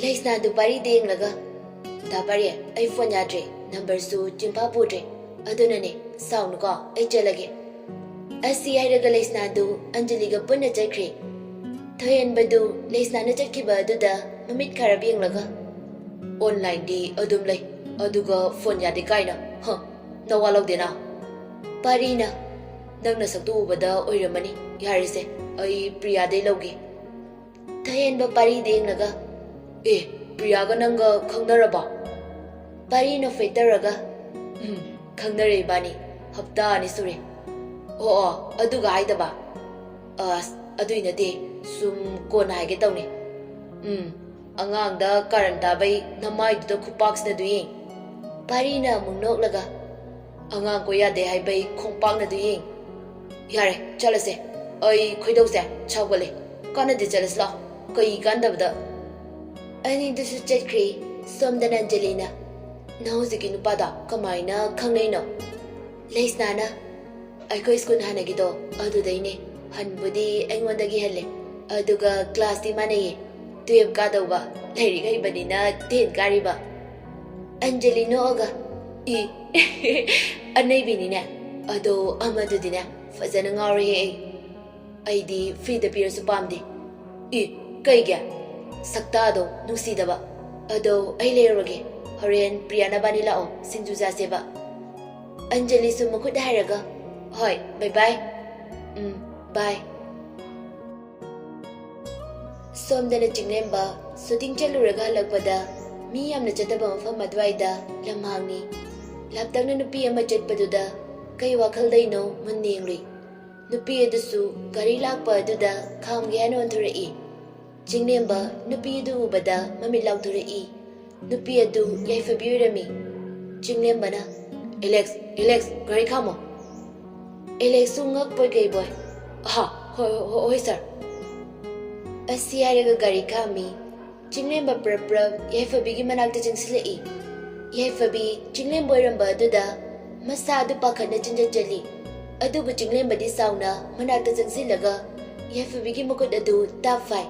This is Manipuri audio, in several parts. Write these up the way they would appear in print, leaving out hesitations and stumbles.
Leisna du pari ding laga. Da pari ai phone yadre number su chimpa pudre. Adunane sound ko ai chalage. Asi ai raga leisna du Anjali ga punna chakre. Thoyen badu leisna na chakkiba aduda mamit kharabing laga. Online di adum lay. Aduga phone yade kaina. Nawalaw dina. Pari na. Nang nasaktu ubada oiramani. Yarise ai Priya de logi. Thoyen ba pari ding laga. Priya ga nanga khangnaraba. Pari no fetaraga. Khangnare bani. Hapta ni sure. Aduga haidaba. Aduina de sum kona haige tawni. Angang da karanta bai namai du khupaks na duyin. Pari na munok laga. Angang ko yade hai bai khongpak na duyin. Yare chalase. Ai khoidau se chawale. Kana de chalas la. Kai gandabda. Ani du su chakri somdan Angelina. Now ziki nupada kamaina khangnei no. Leisna na. Ai ko school hanagido adu daine. Hanbudi aingondagi halle. Aduga class di manaye. 12 kadauba. Lairi gai banina 10 kariba. Angelino oga. Anai binina. Ado amadu dina. Fazana ngari he. Aidi free the peer supamdi. Kaiga. Saktado nungsidaba. Ado ay leroge. Horen Priya bani lao sinju jaseba. Anjali sumakut haraga. Hoy, bye bye. Bye. Somdana chinglemba shooting chaluraga halakpada mi yamna chataba mafam adwaida lamhangni. Laptangna nupi ama chatpaduda kai wakhaldaino munningri. Nupi adusu gari lakpa aduda khamge hana onthurai. Chinglemba nupi adu ubada mami lauthurai. Nupi adu yaifabirami. Chinglembana Alex gari khamo. Alex sungak boy gay boy. Hoi sir. Asiyaraga gari kami. Chinglemba prab yaifabigi manakta chingsilai. Yaifabi chinglemba ramba aduda masa adu pakhana chinjali. Adubu chinglemba di sauna manakta chingsilaga yaifabigi makut adu top 5.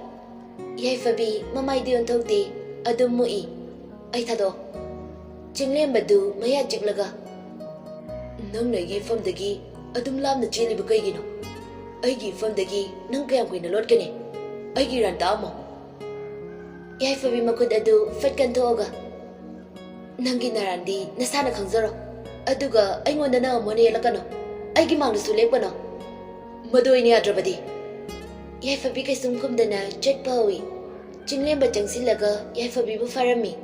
Yaifabi mamai di onthokti adum mui. Ai thado. Chinglemba du maya jiglaga. Nang nagi famdagi adum lamna cheliba kaigino. Aigi famdagi nang kayam kuina lotkani. Aigi ranta amo. Yaifabi makut adu fatkan thoga. Nangi narandi nasana khangzaro. Aduga aingonda na amone yelakano. Aigi mangda sulekbano. Madoini adrabadi. Yaifabi kay sumkumdana chatpawi. Chinglemba changsilaga yaifabi bu farami.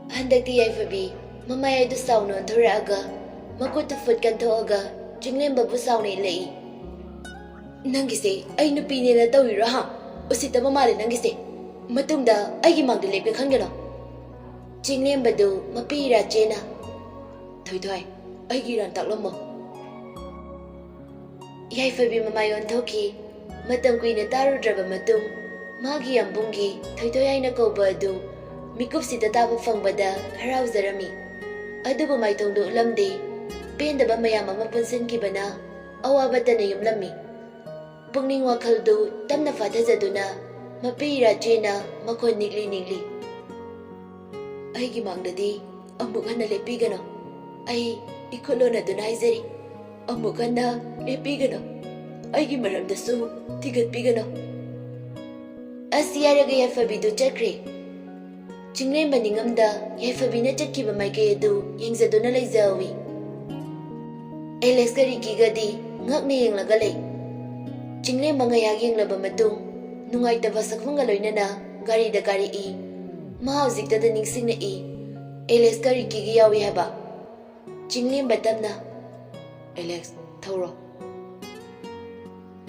Handakti yaifabi mamaya du sauna onthuraga makuta futkan thoga chinglemba bu sauna ilai. Nangise ai nupi ne na tawira ha. Usitaba mali nangise. Matungda aigi mangda lekbe khangeno. Chinglemba du mapira chena. Thoi aigi ran taklomo. Yaifabi mamayon thoki matam kuina tarudraba matung magi ambungi thoi aina koba adu mikup sida taba fangbada harauzarami. Adubu maitongdo lamde pendaba mayam ama punsankibana awabata na yumlami. Pungning wakhaldu tamna fathazaduna mapira chena makon nigli. Aigi mangdadi amukana lepigano. Ai ikulona dunaizeri. Amukana lepigano. Aigi maramdasu tigat pigano. Asiyaraga yaifabidu chakre. Chinglemba ningamda yaifabina chatkiba maikay adu yengzaduna laizawi. Alex kari gigadi ngakna yenglaga lay. Chinglemba ngayag yenglaba matung nungaitaba sakmunga loinana gari da gari i. Mahawzikda da ningsing na i. Alex kari gigi yawi haba. Chinglemba tamna. Alex thawro.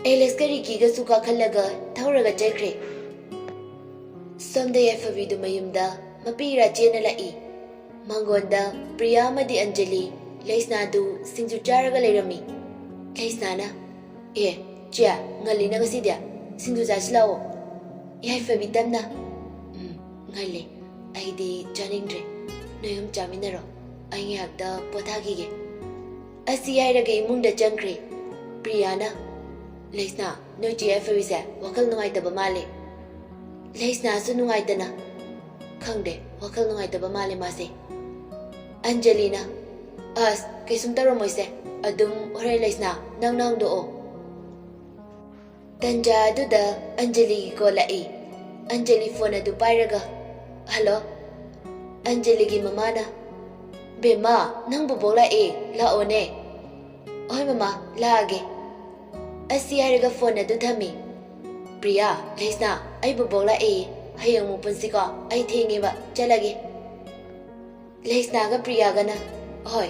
Alex kari giga suka khalaga thawraga chakre. Someday yaifabidu mayumda mapira chena lai. Mangonda Priya amadi Anjali leisna du singju charaga leirami. Leisna na. Chia ngali na kasidia singju jaslao. Yaifabi tamna. Ngali aidi janingdre. Noyum chaminaro. Ai ngakda pothagige. Asi yairaga imungda changkre. Priya na. Leisna no chi yaifabi sa wakal nungaitaba male. Leisna su nungaitana khangde wakal nungaitaba male mase. Angelina, as kaisum taramoise adum hore laisna nang do. Tanja aduda Anjali gi ko lai. Anjali phone adu pairaga. Hello. Anjali gi mamana. Bema nang bubok lai la one. Oi mama laage. Asi haraga phone adu thami. Priya laisna ai bubok lai. Hayang mo punsi ko ay thingi ba chalage. Laisna ga Priya ga na. Hoy.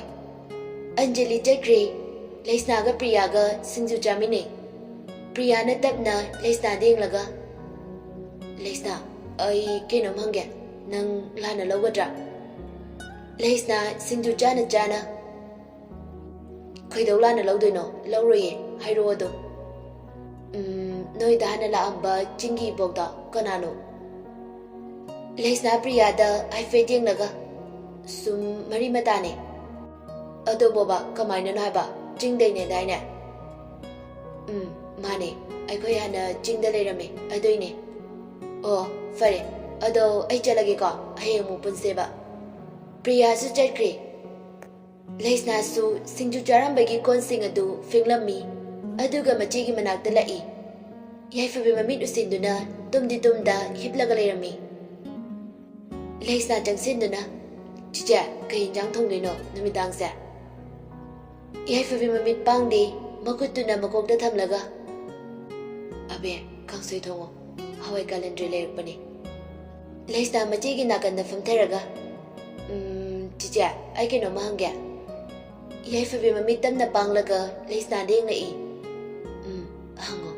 Anjali chakri. Laisna ga Priya ga singju jamine. Priya na tapna Laisna ding laga. Laisna ay kinom hangge nang lana lawadra. Laisna singju jana. Koi daw lana lawdoy no lawroye hayro ado. Noy dahana laamba chingi bogda kanano. Laisna Priya da ay feding laga. Sum mari matane. Ado boba kamaina na ba chingday ne dai ne. Mane aikoy hana chingda leirame adoine. Oh fare ado ay chalage ko hayang mo punse ba. Priya su chakri. Laisna su singju jarambagi konsing adu finglammi aduga machigi manakta lai. Yaifabi mamit usinduna tumda hiplaga leirami. Laisna jangsinduna chicha kay hinjang thongdoino numidang sa. Yaifabi mamit pangdi makutuna makokda thamlaga. Abe kangsoi thongo hawai calendar leirpani. Laisna machigi nakanda famtheraga. Chicha ay kino mahangya. Yaifabi mamit tamna panglaga Laisna ding lai. Hango.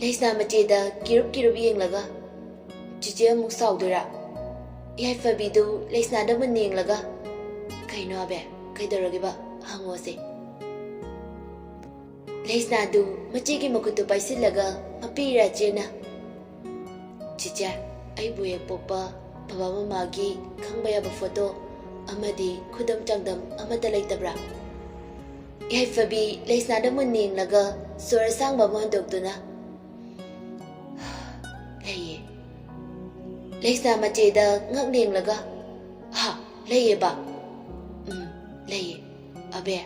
Laisna machida kirup yeng laga. Chicha muk saudura. Yaifabi du Laisna da muning laga. Kaino abe kaidaragi ba hango se. Laisna du machigi makutu paisilaga mapira jena. Chicha ay buye popa baba mamagi khangbaya ba photo amadi khudam changdam amata laitabra. Yaifabi Laisna da muning laga sura sangba mohandokduna. Laye. Laisna machida ngakning laga. Ha, laye ba. Laye. Abe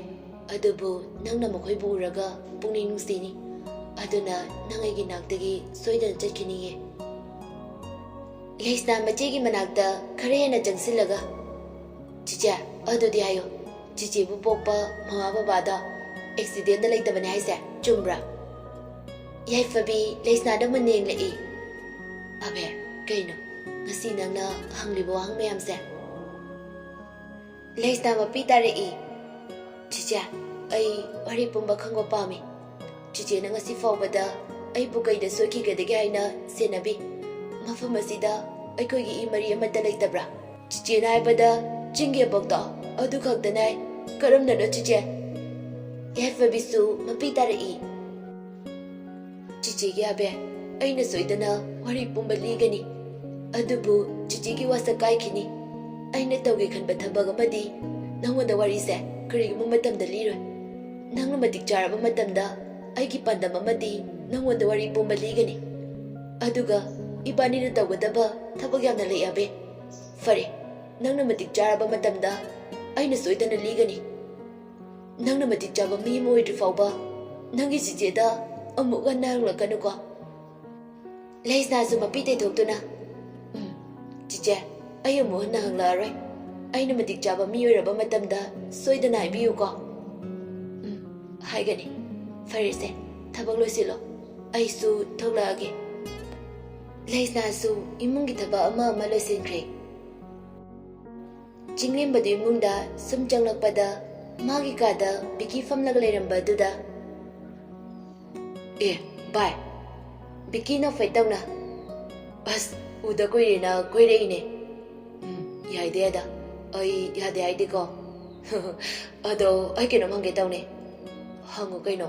adubu nangna makhoi buraga pungni nungsini. Aduna nangaigi naktagi soidan chatkiniye. Laisna machigi manakta kharena jangsilaga. Chicha adudi ayo. Chichi bu popa mama baba da accident da laitabane haise chumbra. Yaifabi Laisna da muning lai. Abe kaino ngasi nangna hanglibo hang mayam se. Laisna mapi tarei. Chicha ay wari pumba khango pami. Chichi na ngasi fawbada ay bukay da soikhi kadagi haina senabi. Mafam asida ay koy gi imari amata laitabra. Chichi na haibada chingi bogda adu khakdanay karam na no chichi. Yaifabi su mapi tarei. Chichi gi abe ay nasoidana wari pumba ligani. Adubu chichi gi wasa kaikini. Ay natawgi khanba thabag amadi nangwanda wari se karigmo matamda liroi. Nangna matik charaba matamda aigi pandam amadi nangwanda wari pumba ligani. Aduga ibani na tawgadaba thabag yamna lai abe. Fare nangna matik charaba matamda ay nasoidana ligani. Nangna matik chaba mi mo idri fawba nangi chicheda amuga nanglakanu ko. Laisna su mapitay thokduna. Chiche ay amu nanglaray. Ay na matik chaba mi oiraba matamda soidana haibiyu ko. Haigani. Farese thabag loisilo. Ay su thoklaage. Laisna su imungi thaba ama loisinkre. Chinglimba du imungda sum changlakpada magi kada biki famlaga leiramba duda. Bye. Biki na faitawna. Bas uda koirina koireine. Yaide ada. Ay yade aide ko. Ado ay kinom hangge tawne. Hango kaino.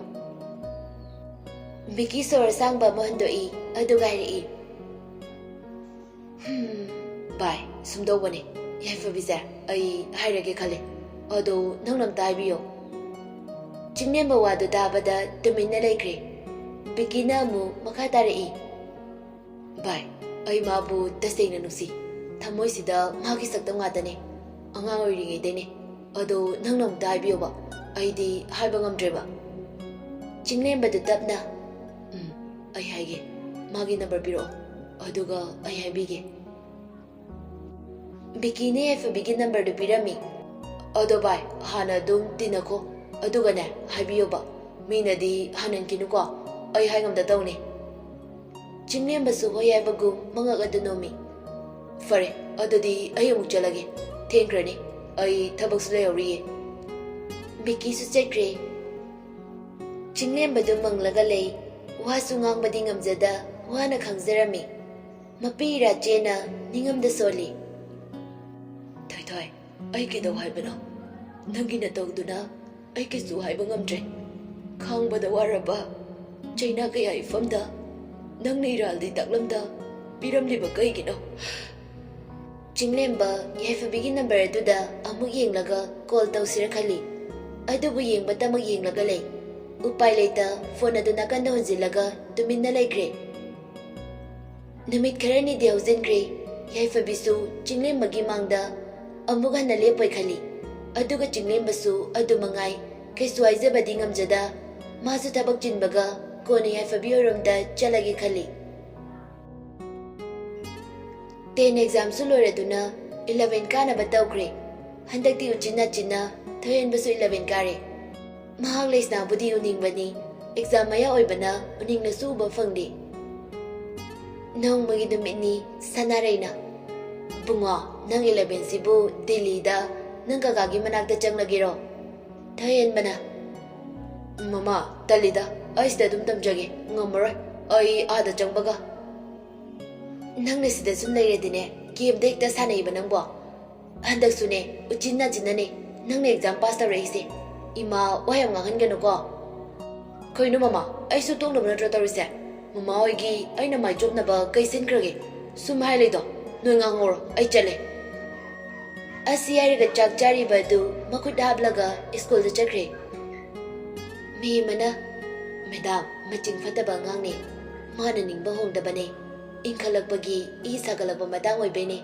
Biki sora sangba mohandoi adu gairi. Bye. Sumdawbane. Yaifabize ay hairage khale. Ado nangnam taibiyo. Chingnemba wadu dabada tuminna laikre. Bikina mu makha tarei. Bye. Ay mabu tasay na nusi. ꯊꯃꯣꯏꯁꯤꯗ ꯃꯥꯒꯤ ꯁꯛꯇꯝ ꯉꯥꯛꯇꯅꯤ ꯑꯉꯥꯡ ꯑꯣꯏꯔꯤꯉꯩꯗꯩꯅꯤ ꯑꯗꯣ ꯅꯪꯅ ꯑꯃꯨꯛꯇ ꯍꯥꯏꯕꯤꯌꯣꯕ ꯑꯩꯗꯤ ꯍꯥꯏꯕ ꯉꯝꯗ꯭ꯔꯦꯕ ꯆꯤꯡꯂꯦꯝꯕꯗꯨ ꯇꯞꯅ ꯑꯩ ꯍꯥꯏꯒꯦ ꯃꯥꯒꯤ ꯅꯝꯕꯔ ꯄꯤꯔꯛꯑꯣ ꯑꯗꯨꯒ ꯑꯩ ꯍꯥꯏꯕꯤꯒꯦ ꯕꯤꯀꯤꯅꯦ ꯌꯥꯏꯐꯕꯤꯒꯤ ꯅꯝꯕꯔꯗꯨ ꯄꯤꯔꯝꯃꯤ ꯑꯗꯣ ꯚꯥꯏ ꯍꯥꯟꯅ ꯑꯗꯨꯝ ꯇꯤꯟꯅꯈꯣ ꯑꯗꯨꯒꯅꯦ ꯍꯥꯏꯕꯤꯌꯣꯕ ꯃꯤꯅꯗꯤ ꯍꯥꯟꯅꯟꯈꯤꯅꯨꯀꯣ ꯑꯩ ꯍꯥꯏ ꯉꯝꯗ ꯇꯧꯅꯤ ꯆꯤꯡꯂꯦꯝꯕꯁꯨ ꯍꯣꯏ ꯍꯥꯏꯕꯒꯨꯝ ꯃꯉꯛ ꯑꯗꯨ ꯅꯣꯝꯃꯤ ꯐꯔꯦ ꯑꯗꯨꯗꯤ ꯑꯩ ꯑꯃꯨꯛ ꯆꯠꯂꯒꯦ ꯊꯦꯡꯈ꯭ꯔꯅꯤ ꯑꯩ ꯊꯕꯛꯁꯨ ꯂꯩꯍꯧꯔꯤꯌꯦ ꯕꯤꯀꯤꯁꯨ ꯆꯠꯈ꯭ꯔꯦ ꯆꯤꯡꯂꯦꯝꯕꯗꯨ ꯃꯪꯂꯒ ꯂꯩ ꯋꯥꯁꯨ ꯉꯥꯡꯕꯗꯤ ꯉꯝꯖꯗ ꯋꯥꯅ ꯈꯪꯖꯔꯝꯃꯤ ꯃꯄꯤ ꯏꯔꯥꯆꯦꯅ ꯅꯤꯡꯉꯝꯗ ꯁꯣꯜꯂꯤ ꯊꯣꯏ ꯑꯩ ꯀꯩꯗꯧ ꯍꯥꯏꯕꯅꯣ ꯅꯪꯒꯤ ꯅꯇꯧꯗꯨꯅ ꯑꯩ ꯀꯩꯁꯨ ꯍꯥꯏꯕ ꯉꯝꯗ꯭ꯔꯦ ꯈꯥꯡꯕꯗ ꯋꯥꯔꯕ ꯆꯩꯅꯥ ꯀꯌꯥ ꯏꯐꯝꯗ ꯅꯪꯅ ꯏꯔꯥꯜꯗꯤ ꯇꯥꯛꯂꯝꯗ ꯄꯤꯔꯝꯂꯤꯕ ꯀꯩꯒꯤꯅꯣ ꯆꯤꯡꯂꯦꯝꯕ ꯌꯥꯏꯐꯕꯤꯒꯤ ꯅꯝꯕꯔ ꯑꯗꯨꯗ ꯑꯃꯨꯛ ꯌꯦꯡꯂꯒ ꯀꯣꯜ ꯇꯧꯁꯤꯔ ꯈꯜꯂꯤ ꯑꯗꯨꯕꯨ ꯌꯦꯡꯕꯇꯃꯛ ꯌꯦꯡꯂꯒ ꯂꯩ ꯎꯄꯥꯏ ꯂꯩꯇ ꯐꯣꯟ ꯑꯗꯨ ꯅꯥꯀꯟꯗ ꯍꯨꯟꯖꯤꯜꯂꯒ ꯇꯨꯃꯤꯟꯅ ꯂꯩꯈ꯭ꯔꯦ ꯅꯨꯃꯤꯠ ꯈꯔꯅꯤꯗꯤ ꯍꯧꯖꯤꯟꯈ꯭ꯔꯦ ꯌꯥꯏꯐꯕꯤꯁꯨ ꯆꯤꯡꯂꯦꯝꯕꯒꯤ ꯃꯥꯡꯗ ꯑꯃꯨꯛ ꯍꯟꯅ ꯂꯦꯞꯄꯣꯏ ꯈꯜꯂꯤ ꯑꯗꯨꯒ ꯆꯤꯡꯂꯦꯝꯕꯁꯨ ꯑꯗꯨ ꯃꯉꯥꯏ ꯀꯩꯁꯨ ꯍꯥꯏꯖꯕꯗꯤ ꯉꯝꯖꯗ ꯃꯥꯁꯨ ꯊꯕꯛ ꯆꯤꯟꯕꯒ ꯀꯣꯟꯅ ꯌꯥꯏꯐꯕꯤ ꯑꯣꯏꯔꯣꯝꯗ ꯆꯠꯂꯒꯦ ꯈꯜꯂꯤ 10 ꯑꯦꯛꯖꯥꯝꯁꯨ ꯂꯣꯏꯔꯗꯨꯅ 11 ꯀꯥꯅꯕ ꯇꯧꯈ꯭ꯔꯦ ꯍꯟꯗꯛꯇꯤ ꯎꯆꯤꯟꯅ ꯊꯣꯏꯍꯟꯕꯁꯨ 11 ꯀꯥꯔꯦ ꯃꯍꯥꯛ ꯂꯩꯁꯅꯥꯕꯨꯗꯤ ꯎꯅꯤꯡꯕꯅꯤ ꯑꯦꯛꯖꯥꯝ ꯃꯌꯥ ꯑꯣꯏꯕꯅ ꯎꯅꯤꯡꯅꯁꯨ ꯎꯕ ꯐꯪꯗꯦ ꯅꯣꯡꯃꯒꯤ ꯅꯨꯃꯤꯠꯅꯤ ꯁꯅꯥꯔꯩꯅ ꯕꯨꯡꯉꯣ ꯅꯪ 11 ꯁꯤꯕꯨ ꯗꯤꯜꯂꯤꯗ ꯅꯪ ꯀꯀꯥꯒꯤ ꯃꯅꯥꯛꯇ ꯆꯪꯂꯒꯦꯔꯣ ꯊꯣꯏꯍꯟꯕꯅ ꯃꯃꯥ ꯇꯜꯂꯤꯗ ꯑꯩ ꯁꯤꯗ ꯑꯗꯨꯝ ꯇꯝꯖꯒꯦ ꯉꯝꯃꯔꯣꯏ ꯑꯩ ꯑꯥꯗ ꯆꯪꯕꯒ ꯅꯪꯅ ꯁꯤꯗ ꯁꯨꯝ ꯂꯩꯔꯗꯤꯅꯦ ꯒꯦꯝꯗ ꯍꯦꯛꯇ ꯁꯥꯟꯅꯩꯕ ꯅꯪꯕꯣ ꯍꯟꯗꯛꯁꯨꯅꯦ ꯎꯆꯤꯟꯅꯆꯤꯟꯅꯅꯦ ꯅꯪꯅ ꯑꯦꯛꯖꯥꯝ ꯄꯥꯁ ꯇꯧꯔꯛꯏꯁꯦ ꯏꯃꯥ ꯋꯥ ꯌꯥꯝ ꯉꯥꯡꯍꯟꯒꯅꯨꯀꯣ ꯀꯩꯅꯣ ꯃꯃꯥ ꯑꯩꯁꯨ ꯇꯣꯡꯅꯕ ꯅꯠꯇ꯭ꯔꯣ ꯇꯧꯔꯤꯁꯦ ꯃꯃꯥ ꯍꯣꯏꯒꯤ ꯑꯩꯅ ꯃꯥꯏ ꯆꯣꯞꯅꯕ ꯀꯩ ꯁꯤꯟꯈ꯭ꯔꯒꯦ ꯁꯨꯝ ꯍꯥꯏ ꯂꯩꯗꯣ ꯅꯣꯏ ꯉꯥꯡꯍꯧꯔꯣ ꯑꯩ ꯆꯠꯂꯦ ꯑꯁꯤ ꯍꯥꯏꯔꯒ ꯆꯥꯛ ꯆꯥꯔꯤꯕ ꯑꯗꯨ ꯃꯈꯨꯠ ꯍꯥꯞꯂꯒ ꯁ꯭ꯀꯨꯜꯗ ꯆꯠꯈ꯭ꯔꯦ ꯃꯦꯝꯅ ꯃꯦꯗꯥꯝ ꯃꯆꯤꯡ ꯐꯠꯇꯕ ꯑꯉꯥꯡꯅꯦ ꯃꯥꯅ ꯅꯤꯡꯕ ꯍꯣꯡꯗꯕꯅꯦ ꯏꯟꯈꯠꯂꯛꯄꯒꯤ ꯏ ꯁꯥꯒꯠꯂꯛꯄ ꯃꯇꯥꯡ ꯑꯣꯏꯕꯩꯅꯦ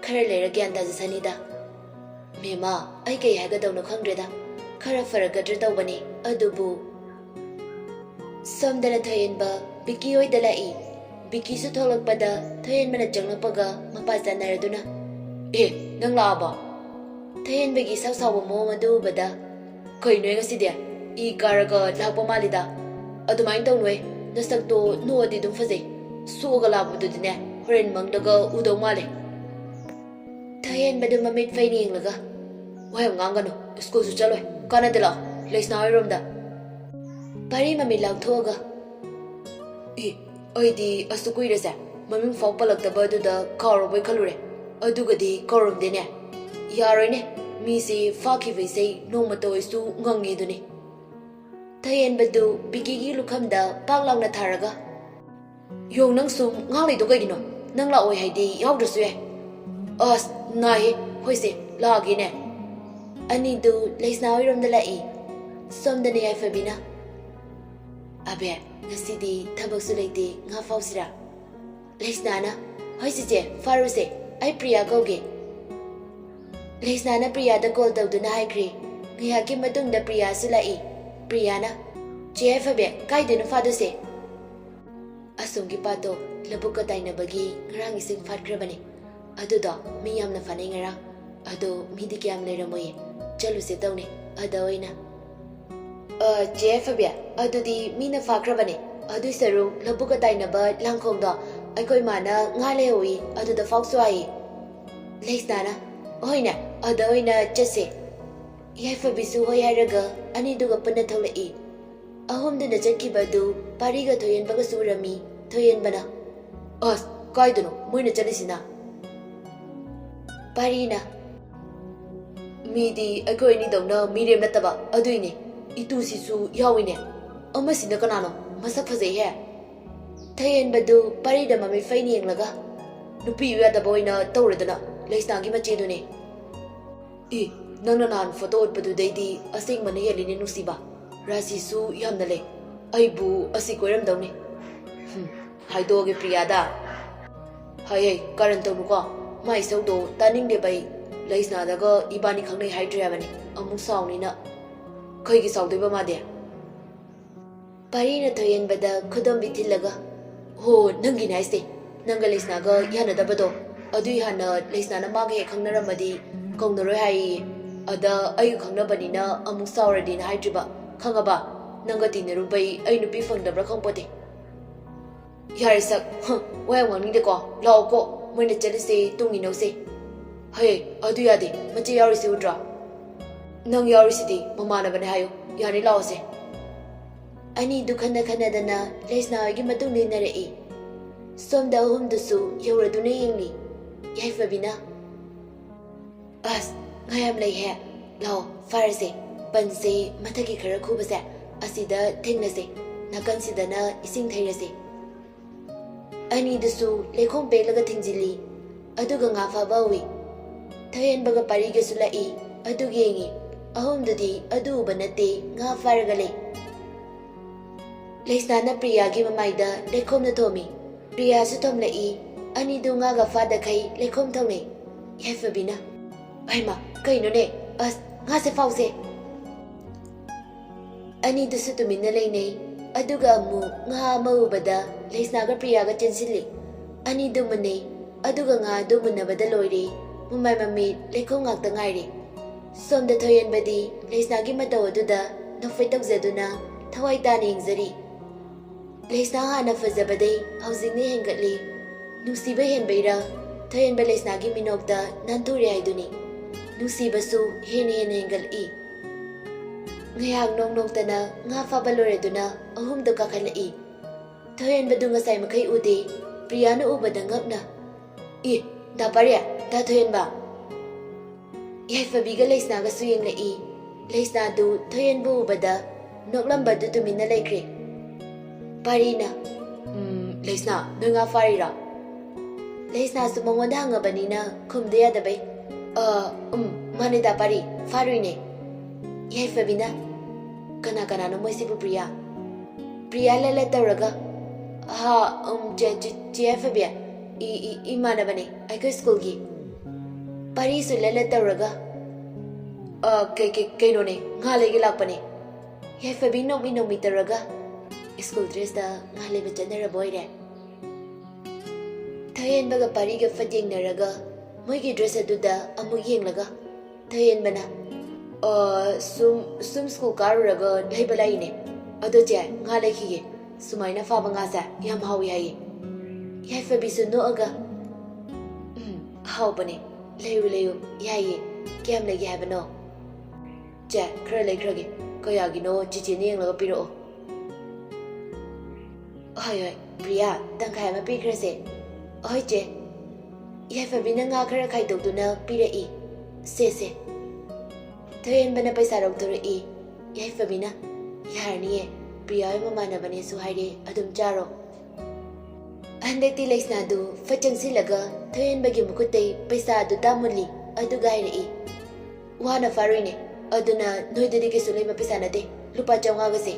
ꯈꯔ ꯂꯩꯔ ꯒ꯭ꯌꯥꯟ ꯇꯥꯖꯁꯅꯤꯗ ꯃꯦꯝꯃ ꯑꯩ ꯀꯩ ꯍꯥꯏꯒꯗꯧꯅꯣ ꯈꯪꯗ꯭ꯔꯦꯗ ꯈꯔ ꯐꯔꯛꯀꯗ꯭ꯔꯥ ꯇꯧꯕꯅꯤ ꯑꯗꯨꯕꯨ ꯁꯣꯝꯗꯅ ꯊꯣꯏꯍꯟꯕ ꯕꯤꯀꯤ ꯍꯣꯏꯗ ꯂꯥꯛꯏ ꯕꯤꯀꯤꯁꯨ ꯊꯣꯛꯂꯛꯄꯗ ꯊꯣꯏꯍꯟꯕꯅ ꯆꯪꯂꯛꯄꯒ ꯃꯄꯥ ꯆꯥꯟꯅꯔꯗꯨꯅ ꯅꯪ ꯂꯥꯛꯑꯕ ꯊꯣꯏꯍꯟꯕꯒꯤ ꯏꯁꯥꯎ ꯁꯥꯎꯕ ꯃꯑꯣꯡ ꯑꯗꯨ ꯎꯕꯗ ꯀꯩꯅꯣ ꯉꯁꯤꯗꯤ ꯏ ꯀꯥꯔꯒ ꯂꯥꯛꯄ ꯃꯥꯜꯂꯤꯗ ꯑꯗꯨꯃꯥꯏꯅ ꯇꯧꯅꯣꯏ ꯅꯁꯛꯇꯣ ꯅꯣꯛꯑꯗꯤ ꯑꯗꯨꯝ ꯐꯖꯩ ꯁꯣꯛꯑꯒ ꯂꯥꯛꯄꯗꯨꯗꯤꯅꯦ ꯍꯣꯔꯦꯟ ꯃꯪꯗꯒ ꯎꯗꯧ ꯃꯥꯜꯂꯦ ꯊꯣꯏꯍꯟꯕꯗꯨ ꯃꯃꯤꯠ ꯐꯩꯅ ꯌꯦꯡꯂꯒ ꯋꯥ ꯌꯥꯝ ꯉꯥꯡꯒꯅꯨ ꯁ꯭ꯀꯨꯜꯁꯨ ꯆꯠꯂꯣꯏ ꯀꯥꯟꯅꯗꯦ ꯂꯥꯛꯑꯣ ꯂꯩꯁꯅꯥ ꯍꯣꯏꯔꯣꯝꯗ ꯄꯥꯔꯤ ꯃꯃꯤꯠ ꯂꯥꯎꯊꯣꯛꯑꯒ ꯑꯩꯗꯤ ꯑꯁꯨ ꯀꯨꯏꯔꯁꯦ ꯃꯃꯤꯡ ꯐꯥꯎ ꯄꯜꯂꯛꯇꯕ ꯑꯗꯨꯗ ꯀꯥꯎꯔꯕꯣꯏ ꯈꯜꯂꯨꯔꯦ ꯑꯗꯨꯒꯗꯤ ꯀꯧꯔꯝꯗꯦꯅꯦ ꯌꯥꯔꯣꯏꯅꯦ ꯃꯤꯁꯤ ꯐꯥꯈꯤꯕ ꯏꯁꯩ ꯅꯣꯡꯃꯇ ꯑꯣꯏꯁꯨ ꯉꯪꯉꯤꯗꯨꯅꯤ ꯊꯣꯏꯍꯟꯕꯗꯨ ꯕꯤꯀꯤꯒꯤ ꯂꯨꯈꯝꯗ ꯄꯥꯛ ꯂꯥꯎꯅ ꯊꯥꯔꯒ ꯌꯣꯡ ꯅꯪ ꯁꯨꯝ ꯉꯥꯡꯂꯩꯗꯣ ꯀꯩꯒꯤꯅꯣ ꯅꯪ ꯂꯥꯛꯑꯣꯏ ꯍꯥꯏꯗꯤ ꯌꯥꯎꯗ꯭ꯔꯁꯨ ꯌꯥꯏ ꯑꯁ ꯅꯥꯏꯍꯦ ꯍꯣꯏꯁꯦ ꯂꯥꯛꯑꯒꯦꯅꯦ ꯑꯅꯤꯗꯨ ꯂꯩꯁꯅꯥ ꯍꯣꯏꯔꯣꯝꯗ ꯂꯥꯛꯏ ꯁꯣꯝꯗꯅ ꯌꯥꯏꯐꯕꯤꯅ ꯑꯕꯦ ꯉꯁꯤꯗꯤ ꯊꯕꯛꯁꯨ ꯂꯩꯇꯦ ꯉꯥ ꯐꯥꯎꯁꯤꯔꯥ ꯂꯩꯁꯅꯥꯅ ꯍꯣꯏ ꯆꯤꯆꯦ ꯐꯥꯔꯨꯁꯦ ꯑꯩ ꯄ꯭ꯔꯤꯌꯥ ꯀꯧꯒꯦ ꯂꯩꯁꯅꯥꯅ ꯄ꯭ꯔꯤꯌꯥꯗ ꯀꯣꯜ ꯇꯧꯗꯨꯅ ꯍꯥꯏꯈ꯭ꯔꯦ ꯉꯥꯏꯍꯥꯛꯀꯤ ꯃꯇꯨꯡꯗ ꯄ꯭ꯔꯤꯌꯥꯁꯨ ꯂꯥꯛꯏ ꯄ꯭ꯔꯤꯌꯥꯅ ꯆꯦ ꯌꯥꯏꯐꯕꯤ ꯀꯥꯏꯗꯅꯣ ꯐꯥꯗꯣꯏꯁꯦ ꯑꯁꯣꯝꯒꯤ ꯄꯥꯠꯇꯣ ꯂꯧꯕꯨꯛꯀ ꯇꯥꯏꯅꯕꯒꯤ ꯉꯔꯥꯡ ꯏꯁꯤꯡ ꯐꯥꯠꯈ꯭ꯔꯕꯅꯦ ꯑꯗꯨꯗꯣ ꯃꯤ ꯌꯥꯝꯅ ꯐꯥꯅꯩ ꯉꯔꯥꯡ ꯑꯗꯣ ꯃꯤꯗꯤ ꯀꯌꯥꯝ ꯂꯩꯔꯝꯃꯣꯏꯌꯦ ꯆꯠꯂꯨꯁꯦ ꯇꯧꯅꯦ ꯑꯗ ꯑꯣꯏꯅ ꯆꯦ ꯌꯥꯏꯐꯕꯤ ꯑꯗꯨꯗꯤ ꯃꯤꯅ ꯐꯥꯈ꯭ꯔꯕꯅꯦ ꯑꯗꯨꯏ ꯁꯔꯨꯛ ꯂꯧꯕꯨꯛꯀ ꯇꯥꯏꯅꯕ ꯂꯥꯡꯈꯣꯡꯗꯣ ꯑꯩꯈꯣꯏ ꯃꯥꯅ ꯉꯥ ꯂꯩꯍꯧꯏ ꯑꯗꯨꯗ ꯐꯥꯎꯁꯨ ꯍꯥꯏꯌꯦ ꯂꯩꯁꯅꯥꯅ ꯍꯣꯏꯅꯦ ꯑꯗ ꯑꯣꯏꯅ ꯆꯠꯁꯦ ꯌꯥꯏꯐꯕꯤꯁꯨ ꯍꯣꯏ ꯍꯥꯏꯔꯒ ꯑꯅꯤꯗꯨꯒ ꯄꯨꯟꯅ ꯊꯣꯛꯂꯛꯏ ꯑꯍꯨꯝꯗꯨꯅ ꯆꯠꯈꯤꯕ ꯑꯗꯨ ꯄꯥꯔꯤꯒ ꯊꯣꯏꯍꯟꯕꯒꯁꯨ ꯎꯔꯝꯃꯤ ꯊꯣꯏꯍꯟꯕꯅ ꯑꯁ ꯀꯥꯏꯗꯅꯣ ꯃꯣꯏꯅ ꯆꯠꯂꯤꯁꯤꯅ ꯄꯥꯔꯤꯅ ꯃꯤꯗꯤ ꯑꯩꯈꯣꯏ ꯑꯅꯤꯗꯧꯅ ꯃꯤꯔꯦꯝ ꯅꯠꯇꯕ ꯑꯗꯨꯏꯅꯦ ꯏꯇꯨꯁꯤꯁꯨ ꯌꯥꯎꯏꯅꯦ ꯑꯃꯁꯤꯅ ꯀꯅꯥꯅꯣ ꯃꯁꯛ ꯐꯖꯩꯍꯦ ꯊꯣꯏꯍꯟꯕꯗꯨ ꯄꯥꯔꯤꯗ ꯃꯃꯤꯠ ꯐꯩꯅ ꯌꯦꯡꯂꯒ ꯅꯨꯄꯤꯌꯨ ꯌꯥꯗꯕ ꯑꯣꯏꯅ ꯇꯧꯔꯗꯅ ꯂꯩꯁꯅꯥꯒꯤ ꯃꯆꯦꯗꯨꯅꯦ ꯅꯪꯅ ꯅꯍꯥꯟ ꯐꯣꯇꯣ ꯎꯠꯄꯗꯨꯗꯩꯗꯤ ꯑꯁꯦꯡꯕꯅ ꯍꯦꯜꯂꯤꯅꯦ ꯅꯨꯡꯁꯤꯕ ꯔꯥꯁꯤꯁꯨ ꯌꯥꯝꯅ ꯂꯩ ꯑꯩꯕꯨ ꯑꯁꯤ ꯀꯣꯏꯔꯝꯗꯧꯅꯤ ꯍꯥꯏꯗꯣꯛꯑꯒꯦ ꯄ꯭ꯔꯤꯌꯥꯗ ꯍꯩ ꯀꯔꯟ ꯇꯧꯅꯨꯀꯣ mai saudo taning de bai leisna daga ibani khangnei haidriabani amuk sawnina khoigi sawdeba made parina thoyen bada khudom bithilaga ho nangi naiste nanga leisna ga yana dabado adui hana leisna na mage khangnaramadi kaunaroi hai ada ayu khangnabani na amuk sawradi na haidriba khangaba nanga tinarubai ai nupi fangdabra khangpode yarisak wang wang de ko law ko moina chalise tungi no se hey adu yade mache yari se udra nang yari sidi mamana bane hayo yani law se ani dukhana khana dana leisna gi matung ni na rei somda hum dusu yauraduna yengni yai fabina as ngayam lei he law farse panse mathagi khara khubase asida thengnase nakan sidana ising thairase ani dusu lekhom pelaga thingjili aduga nga fabawi thayen baga pariga sulai adugi yengi ahum dudi adu banate nga farga le leisna priya gi mamaida lekhom na thomi priya su thom lai ani du nga ga fada khai lekhom thongne yefabina aima kaino ne as nga se fause ani dusu tumina leinei aduga mu nga maubada leisna ga priya ga chensili ani du mane aduga nga du munabada loire mumai mami lekhom ngak ta ngaire somda thoyen badi leisna gi mataw aduda nofai tawjaduna thawai ta ningzari leisna hana fazabadai hauzingni hengatli nusiba henbeira thoyen ba leisna gi minokta nanture haiduni nusiba su hen hengal-i ngayang nong tana nga fabalore duna ahum da kakhalai thoyen badu ngasai makai ude priya na ubada ngapna da parya da thoyen ba yai fabiga leisna ga suyeng lai leisna du thoyen bu ubada noklamba du tumina laikre parina leisna no nga farira leisna su mongwanda ngabanina khumde ya da bai mane da pari faruine yai fabina kana no moisi priya lele tawraga ha je fabia imana bane ai ko school gi pari su lele tawraga ke no ne ngale gi lakpane yai fabino mi tawraga school dress da ngale ba janara boyre thayen baga pari ga fading naraga moi gi dress aduda amu yenglaga thayen bana sum school karuraga leibalai ne ado je ngale khige sumaina faba nga sa yam hawi hayi yai fabi su no aga how bane leyu yayi kem le ya bano je khra le khra ge ko ya gi no chi ni ngla piro ai priya tang khai ma pi khra se oi je yai fabi na nga khra khai dok du na pi re I se thoyen bana paisa rok dur I yai fabina yarni priya mamana bane su haire adum charo ande ti leisna du fachang silaga thoyen bagi mukutai paisa du tamuli adu gaire I wana faruine aduna noidedi ke sulai ma paisa na de lupa chawnga ga se